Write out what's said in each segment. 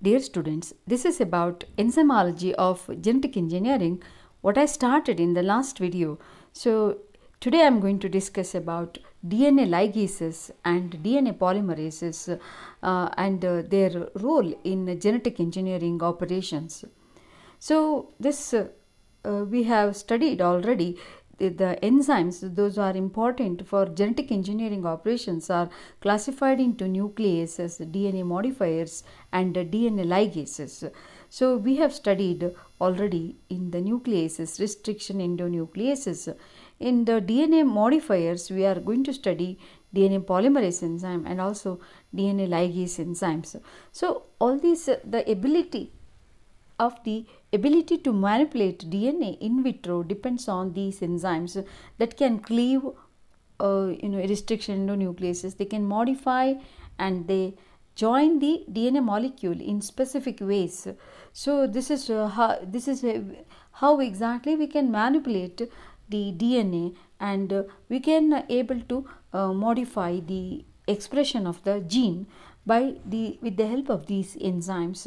Dear students, this is about enzymology of genetic engineering, what I started in the last video. So today I am going to discuss about DNA ligases and DNA polymerases and their role in genetic engineering operations. So this we have studied already. The enzymes, those are important for genetic engineering operations, are classified into nucleases, DNA modifiers and DNA ligases. So we have studied already in the nucleases, restriction endonucleases. In the DNA modifiers, we are going to study DNA polymerase enzyme and also DNA ligase enzymes. So all these, the ability to manipulate DNA in vitro depends on these enzymes that can cleave restriction endonucleases. They can modify and they join the DNA molecule in specific ways. So this is how exactly we can manipulate the DNA, and we can able to modify the expression of the gene with the help of these enzymes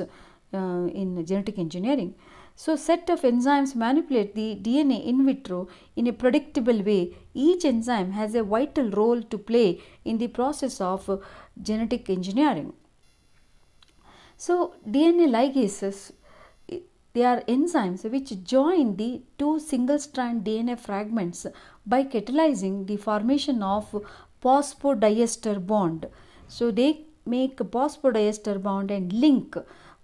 in genetic engineering. So set of enzymes manipulate the DNA in vitro in a predictable way. Each enzyme has a vital role to play in the process of genetic engineering. So DNA ligases, they are enzymes which join the two single strand DNA fragments by catalyzing the formation of phosphodiester bond. So they make a phosphodiester bond and link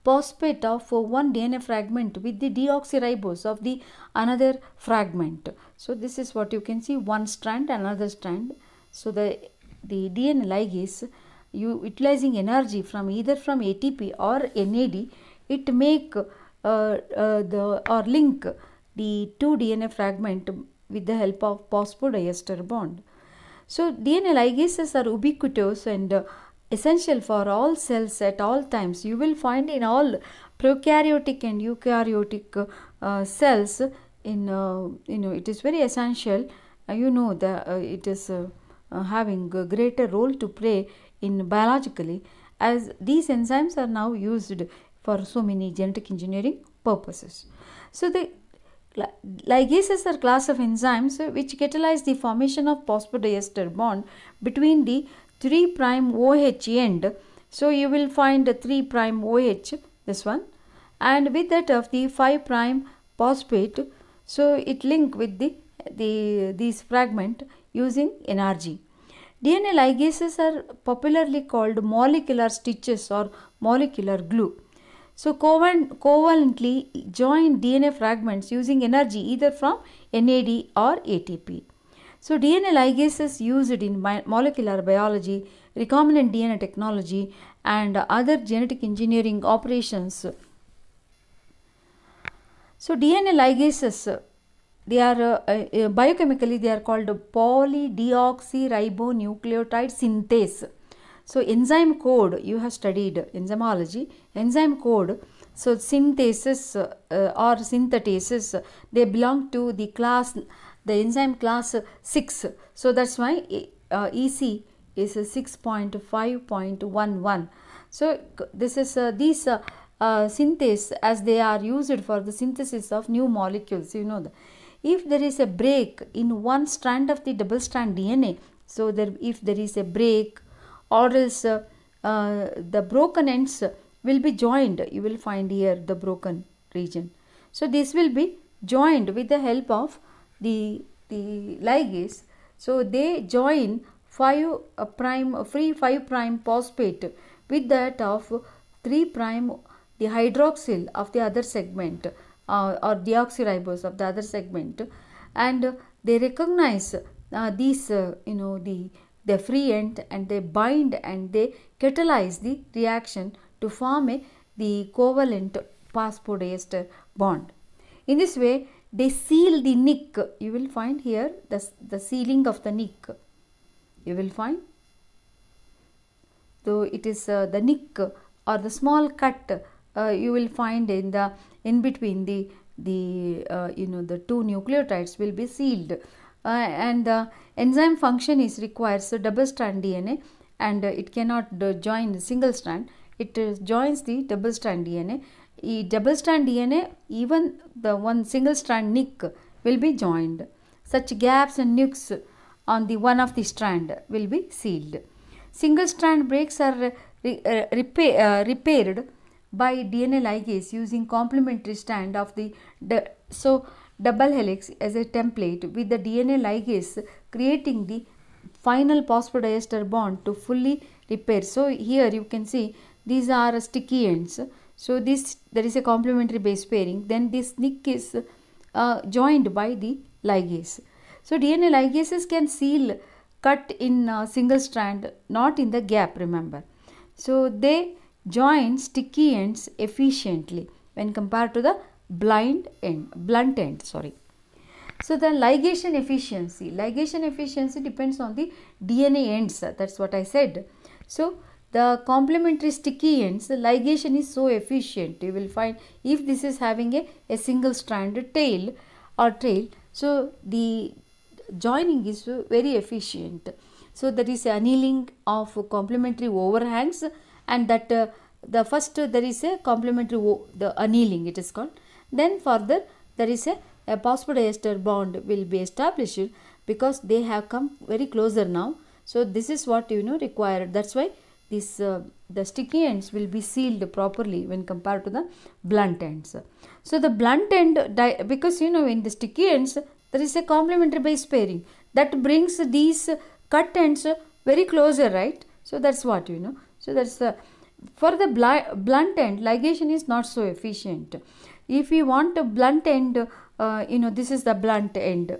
phosphate of one DNA fragment with the deoxyribose of the another fragment. So this is what you can see, one strand, another strand. So the DNA ligase, utilizing energy from either from ATP or NAD, it make or link the two DNA fragment with the help of phosphodiester bond. So DNA ligases are ubiquitous and essential for all cells at all times. You will find in all prokaryotic and eukaryotic cells, it is very essential. It is having a greater role to play in biologically, as these enzymes are now used for so many genetic engineering purposes. So the ligases are class of enzymes which catalyze the formation of phosphodiester bond between the 3' OH end. So you will find the 3' OH, this one, and with that of the 5' phosphate. So it link with these fragment using NRG. DNA ligases are popularly called molecular stitches or molecular glue. So covalently join DNA fragments using energy either from NAD or ATP. So DNA ligases used in molecular biology, recombinant DNA technology and other genetic engineering operations. So DNA ligases, they are biochemically they are called polydeoxyribonucleotide synthase. So enzyme code, you have studied enzymology, enzyme code. So synthesis or synthetases, they belong to the class, the enzyme class 6. So that's why EC is 6.5.11. So this is these synthase, as they are used for the synthesis of new molecules. You know that if there is a break in one strand of the double strand DNA, so if there is a break, or else the broken ends will be joined. You will find here the broken region. So this will be joined with the help of the ligase. So they join 5' free 5' phosphate with that of 3' the hydroxyl of the other segment or deoxyribose of the other segment, and they recognize these the free end, and they bind and they catalyze the reaction to form the covalent phosphodiester bond. In this way they seal the nick. You will find here the sealing of the nick. You will find, though it is the nick or the small cut you will find in between the two nucleotides will be sealed, and the enzyme function is required. So double strand DNA, and it cannot join the single strand. it joins the double strand DNA. Double strand DNA, even the one single strand nick will be joined. Such gaps and nicks on the one of the strand will be sealed. Single strand breaks are repaired by DNA ligase using complementary strand of the double helix as a template, with the DNA ligase creating the final phosphodiester bond to fully repair. So here you can see these are sticky ends. So there is a complementary base pairing. Then this nick is joined by the ligase. So DNA ligases can seal cut in single strand, not in the gap, remember. So they join sticky ends efficiently when compared to the blunt end. So the ligation efficiency depends on the DNA ends. That's what I said. So the complementary sticky ends, the ligation is so efficient. You will find if this is having a single strand tail, so the joining is very efficient. So there is annealing of complementary overhangs, and that the first there is a complementary the annealing it is called. Then further there is a phosphodiester bond will be established because they have come very closer now. So this is what required. That's why this the sticky ends will be sealed properly when compared to the blunt ends. So the blunt end, because in the sticky ends there is a complementary base pairing that brings these cut ends very closer, right? So that's what So that's for the blunt end, ligation is not so efficient. If we want a blunt end, this is the blunt end,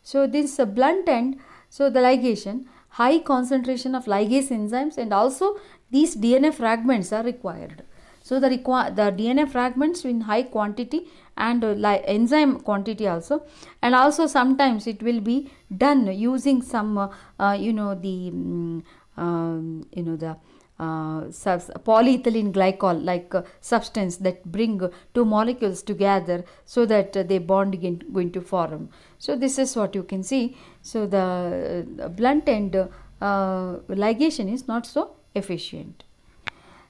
So this blunt end, so the ligation, high concentration of ligase enzymes, and also these DNA fragments are required. So the DNA fragments in high quantity and enzyme quantity also, and also sometimes it will be done using some polyethylene glycol like substance that bring two molecules together so that they bond going to form. So this is what you can see. So the blunt end ligation is not so efficient.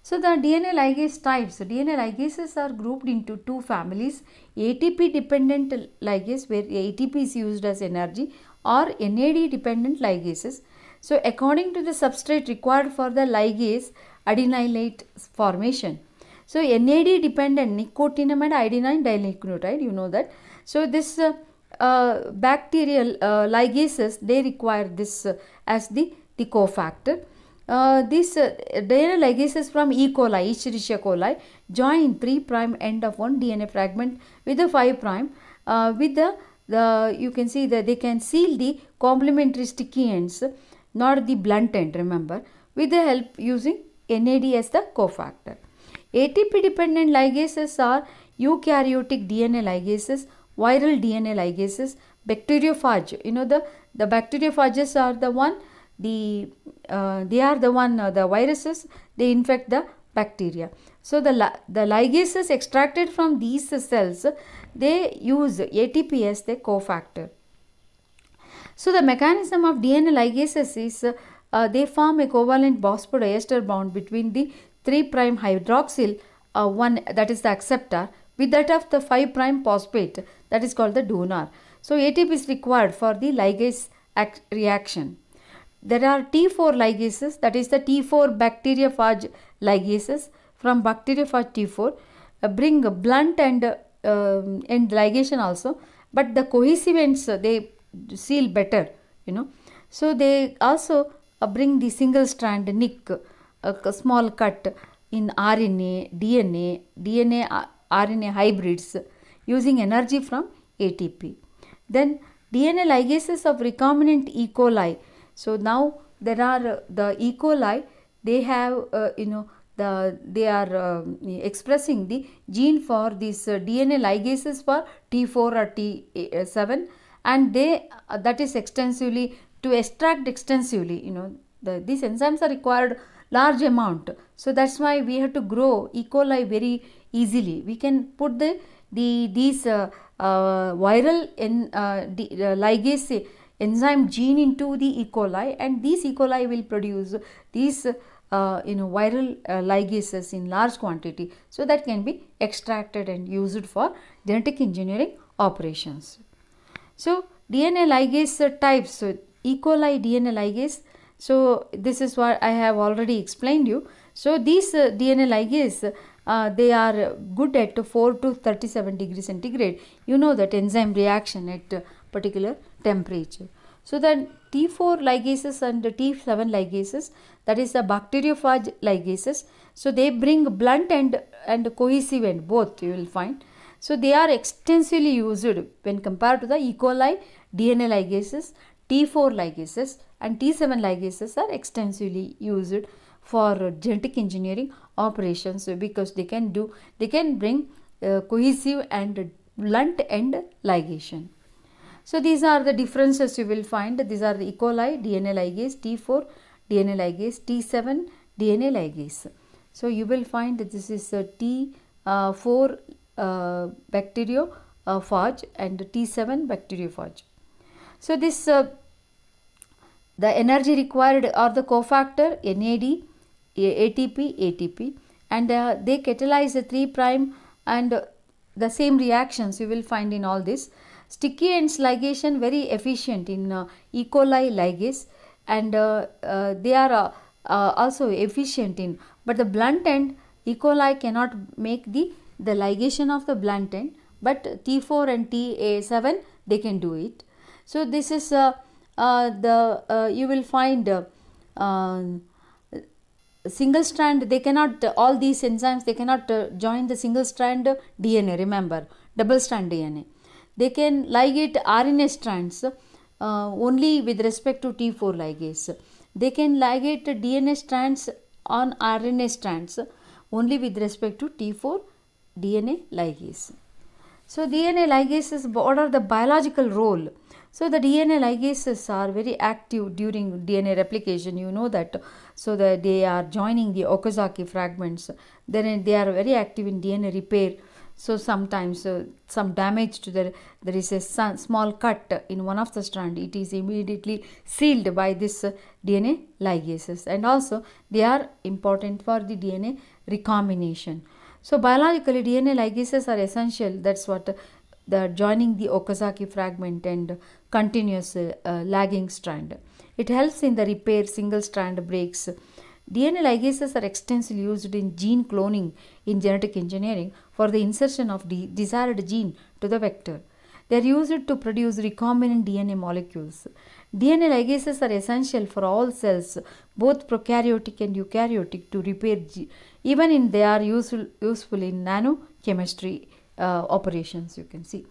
So the DNA ligase types. DNA ligases are grouped into two families: ATP dependent ligase, where ATP is used as energy, or NAD dependent ligases. So according to the substrate required for the ligase adenylate formation. So NAD dependent nicotinamide adenine dinucleotide, that. So this bacterial ligases, they require this as the cofactor. These DNA ligases from E. coli, Escherichia coli, join 3' end of one DNA fragment with the 5' with the you can see that they can seal the complementary sticky ends, not the blunt end, remember, with the help using NAD as the cofactor. ATP dependent ligases are eukaryotic DNA ligases, viral DNA ligases, bacteriophage. The bacteriophages are the one, the viruses, they infect the bacteria. So the ligases extracted from these cells, they use ATP as the cofactor. So the mechanism of DNA ligases is they form a covalent phosphodiester bond between the 3' hydroxyl one, that is the acceptor, with that of the 5' phosphate, that is called the donor. So ATP is required for the ligase reaction. There are T4 ligases, that is the T4 bacteriophage ligases from bacteriophage T4 bring blunt and ligation also, but the cohesive ends they seal better, So they also bring the single strand nick, a small cut in RNA, DNA, RNA hybrids using energy from ATP. Then DNA ligases of recombinant E. coli. So now there are the E. coli, they have they are expressing the gene for these DNA ligases for T4 or T7, and they that is extensively to extract extensively. These enzymes are required large amount. So that's why we have to grow E. coli very easily. We can put these viral ligase enzyme gene into the E. coli, and these E. coli will produce these viral ligases in large quantity, so that can be extracted and used for genetic engineering operations. So DNA ligase types, so E. coli DNA ligase, so this is what I have already explained you. So these DNA ligase, they are good at 4 to 37 degrees centigrade. You know that enzyme reaction at particular temperature. So the T4 ligases and T7 ligases, that is the bacteriophage ligases, so they bring blunt end and cohesive end, both you will find. So they are extensively used when compared to the E. coli DNA ligases. T4 ligases and T7 ligases are extensively used for genetic engineering operations, because they can bring cohesive and blunt end ligation. So these are the differences you will find. These are the E. coli DNA ligase, T4 DNA ligase, T7 DNA ligase. So you will find that this is T4 bacteriophage and T7 bacteriophage. So this the energy required are the cofactor NAD, ATP, and they catalyze the 3' and the same reactions you will find in all this. Sticky ends ligation very efficient in E. coli ligase, and they are also efficient in, but the blunt end E. coli cannot make the ligation of the blunt end, but T4 and T7 they can do it. So this is you will find single strand, they cannot, all these enzymes they cannot join the single strand DNA, remember, double strand DNA. They can ligate RNA strands only with respect to T4 ligase. They can ligate DNA strands on RNA strands only with respect to T4 DNA ligase. So DNA ligases, what are the biological role? So the DNA ligases are very active during DNA replication, you know that. So that they are joining the Okazaki fragments, then they are very active in DNA repair. So sometimes some damage to there is a small cut in one of the strand, it is immediately sealed by this DNA ligases, and also they are important for the DNA recombination. So biologically DNA ligases are essential, that's what the joining the Okazaki fragment and continuous lagging strand. It helps in the repair single strand breaks. DNA ligases are extensively used in gene cloning in genetic engineering for the insertion of the desired gene to the vector. They are used to produce recombinant DNA molecules. DNA ligases are essential for all cells, both prokaryotic and eukaryotic, to repair even in they are useful in nanochemistry operations, you can see.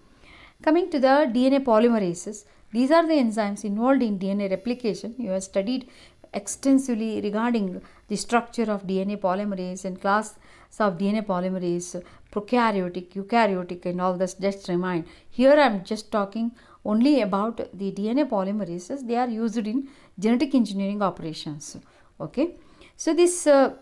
Coming to the DNA polymerases, these are the enzymes involved in DNA replication. You have studied extensively regarding the structure of DNA polymerase and class of DNA polymerase, prokaryotic, eukaryotic, and all this. Just remind, here I am just talking only about the DNA polymerases. They are used in genetic engineering operations. Okay, so this the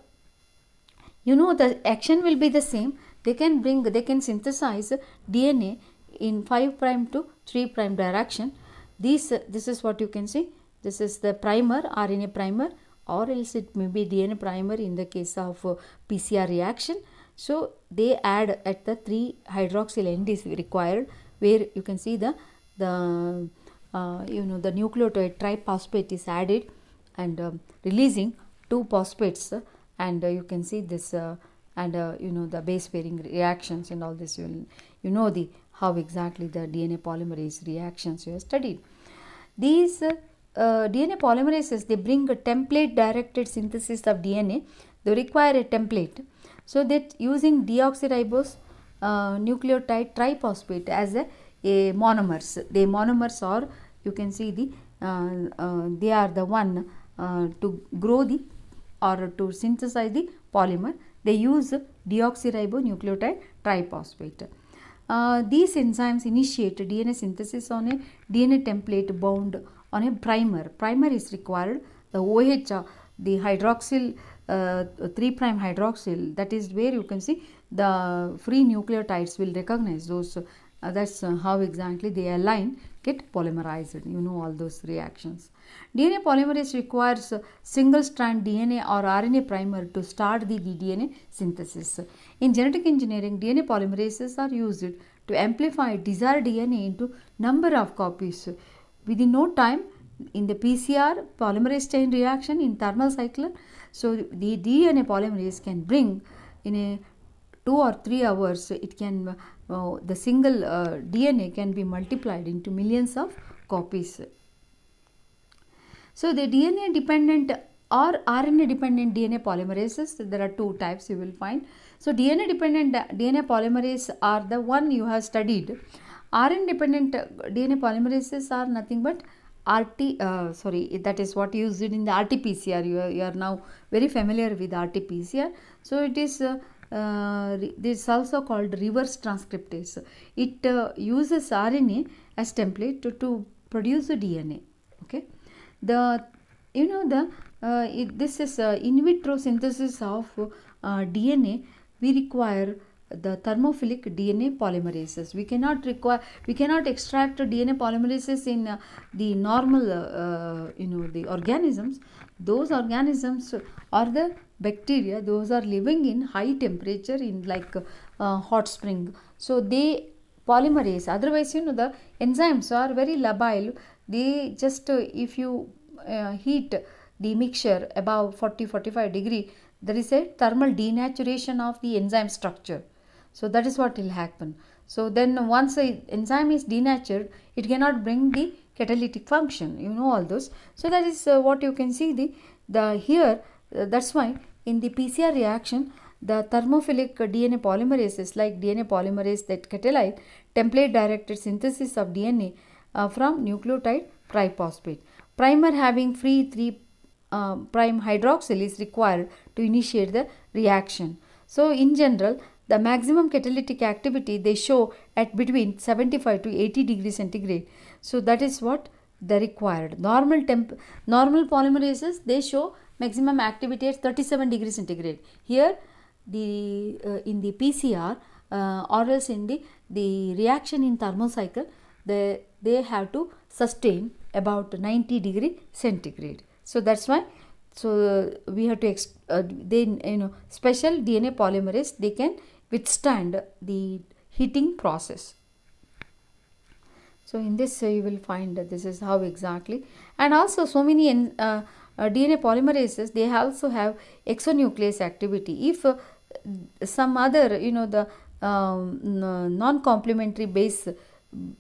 action will be the same. They can synthesize DNA in 5' to 3' direction. This is what you can see. This is the primer, RNA primer, or else it may be DNA primer in the case of PCR reaction. So they add at the 3-hydroxyl end is required, where you can see the nucleotide triphosphate is added and releasing 2 phosphates, and you can see this the base pairing reactions and all this. You know the how exactly the DNA polymerase reactions you have studied. These DNA polymerases, they bring a template directed synthesis of DNA. They require a template, so that using deoxyribose nucleotide triphosphate as a monomers. The monomers are, you can see the they are the one to grow the or to synthesize the polymer. They use deoxyribonucleotide triphosphate. These enzymes initiate DNA synthesis on a DNA template bound on a primer. Primer is required. The OH, the hydroxyl 3' hydroxyl, that is where you can see the free nucleotides will recognize those That's how exactly they align, get polymerized. You know all those reactions. DNA polymerase requires single strand DNA or RNA primer to start the DNA synthesis. In genetic engineering, DNA polymerases are used to amplify desired DNA into number of copies. Within no time, in the PCR polymerase chain reaction in thermal cycle, so the DNA polymerase can bring in a 2 or 3 hours, it can the single DNA can be multiplied into millions of copies. So the DNA dependent or RNA dependent DNA polymerases, there are two types you will find. So DNA dependent DNA polymerase are the one you have studied. RNA dependent DNA polymerases are nothing but that is what used in the RT-PCR. You are now very familiar with RT-PCR. So it is this is also called reverse transcriptase. It uses RNA as template to produce the DNA. Okay, this is in vitro synthesis of DNA. We require the thermophilic DNA polymerases. We cannot extract DNA polymerases in the normal the organisms. Those organisms are the bacteria, those are living in high temperature in like hot spring. So they polymerase, otherwise the enzymes are very labile. They just if you heat the mixture above 40-45 degree, there is a thermal denaturation of the enzyme structure. So that is what will happen. So then once the enzyme is denatured, it cannot bring the catalytic function, you know all those. So that is what you can see the here. That's why in the PCR reaction, the thermophilic DNA polymerases like DNA polymerase that catalyze template directed synthesis of DNA from nucleotide triphosphate. Primer having free 3' hydroxyl is required to initiate the reaction. So in general, the maximum catalytic activity they show at between 75 to 80 degrees centigrade. So that is what they required. Normal polymerases, they show maximum activity at 37 degrees centigrade. Here the in the PCR or else in the reaction in thermocycle, they have to sustain about 90 degree centigrade. So that's why we have to special DNA polymerase, they can withstand the heating process. So in this you will find that this is how exactly, and also so many DNA polymerases, they also have exonuclease activity. If some other the non-complementary base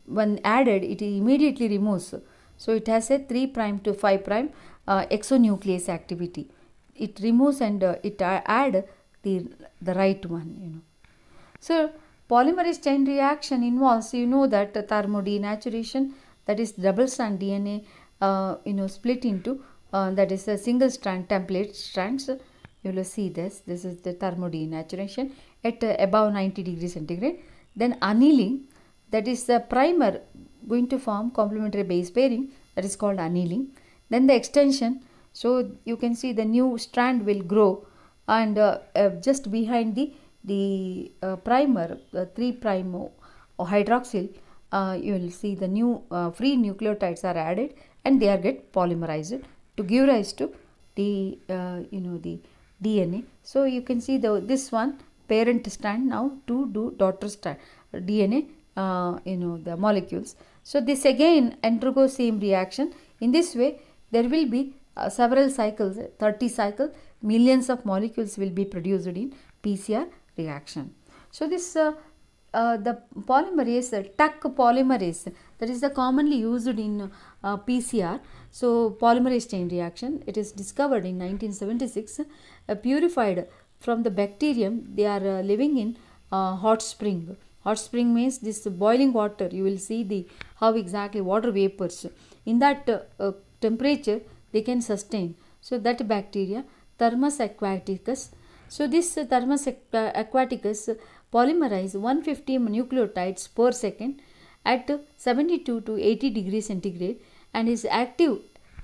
when added, it immediately removes. So it has a 3' to 5' exonuclease activity. It removes and it add the right one. So polymerase chain reaction involves that thermodenaturation, that is double strand DNA split into that is a single strand template strands. You will see this is the thermodenaturation at above 90 degrees centigrade. Then annealing, that is the primer going to form complementary base pairing, that is called annealing. Then the extension, so you can see the new strand will grow, and just behind the primer, 3' hydroxyl, you will see the new free nucleotides are added and they are get polymerized to give rise to the the DNA. So you can see this one parent strand now to daughter strand DNA, the molecules. So this again undergo same reaction. In this way there will be several cycles, 30 cycles, millions of molecules will be produced in PCR reaction. So this the polymerase, TUC polymerase, that is the commonly used in PCR. So polymerase chain reaction, it is discovered in 1976, purified from the bacterium. They are living in hot spring. Hot spring means this boiling water. You will see how exactly water vapors. In that temperature they can sustain. So that bacteria, Thermus aquaticus. So this Thermus aquaticus polymerize 150 nucleotides per second at 72 to 80 degrees centigrade and is active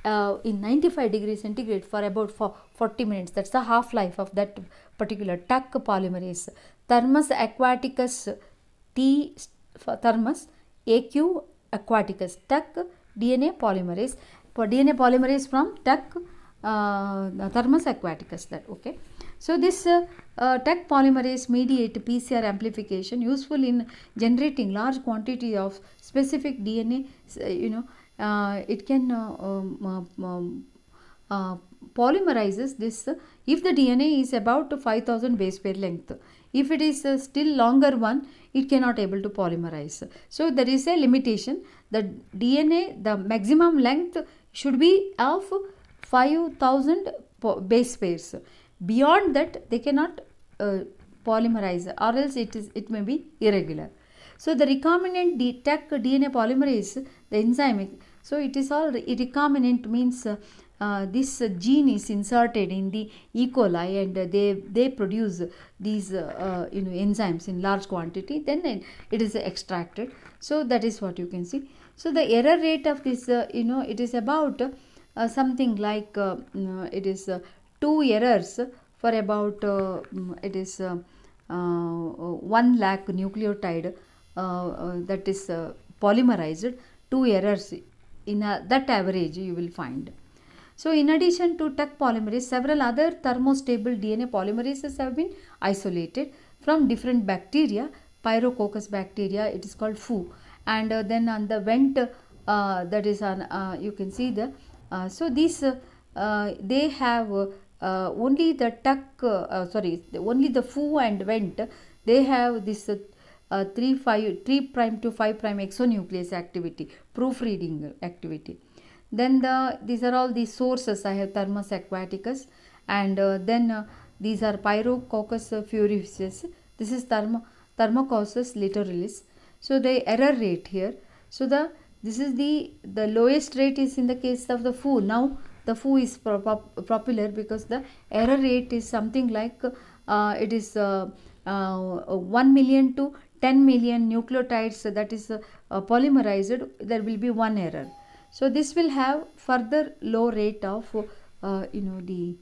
in 95 degrees centigrade for about 40 minutes. That's the half-life of that particular TUC polymerase. Thermus aquaticus for Thermus AQ aquaticus, TUC DNA polymerase, for DNA polymerase from TUC Thermus aquaticus, that okay. So this TUC polymerase mediate PCR amplification, useful in generating large quantity of specific DNA. It can polymerizes this if the DNA is about 5000 base pair length. If it is still longer one, it cannot able to polymerize. So there is a limitation. The DNA, the maximum length should be of 5000 base pairs. Beyond that, they cannot polymerize, or else it may be irregular. So the recombinant TUC DNA polymerase, the enzyme, so it is all recombinant means this gene is inserted in the E. coli, and they produce these enzymes in large quantity, then it is extracted. So that is what you can see. So the error rate of this it is about something like it is 2 errors for about it is 1 lakh nucleotide that is polymerized. 2 errors in that average you will find. So in addition to TUC polymerase, several other thermostable DNA polymerases have been isolated from different bacteria. Pyrococcus bacteria, it is called FU, and then on the vent that is on you can see the so these they have only the TUC only the FU and vent, they have this 3' to 5' exonuclease activity, proofreading activity. Then these are all the sources. I have Thermus aquaticus, and then these are Pyrococcus furifis. This is Thermococcus litoralis. So the error rate here. So this is the lowest rate is in the case of the FU. Now the FU is popular because the error rate is something like it is 1 million to 10 million nucleotides that is polymerized. There will be 1 error. So this will have further low rate of the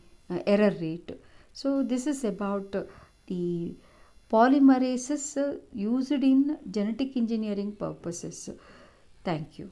error rate. So this is about the polymerases used in genetic engineering purposes. Thank you.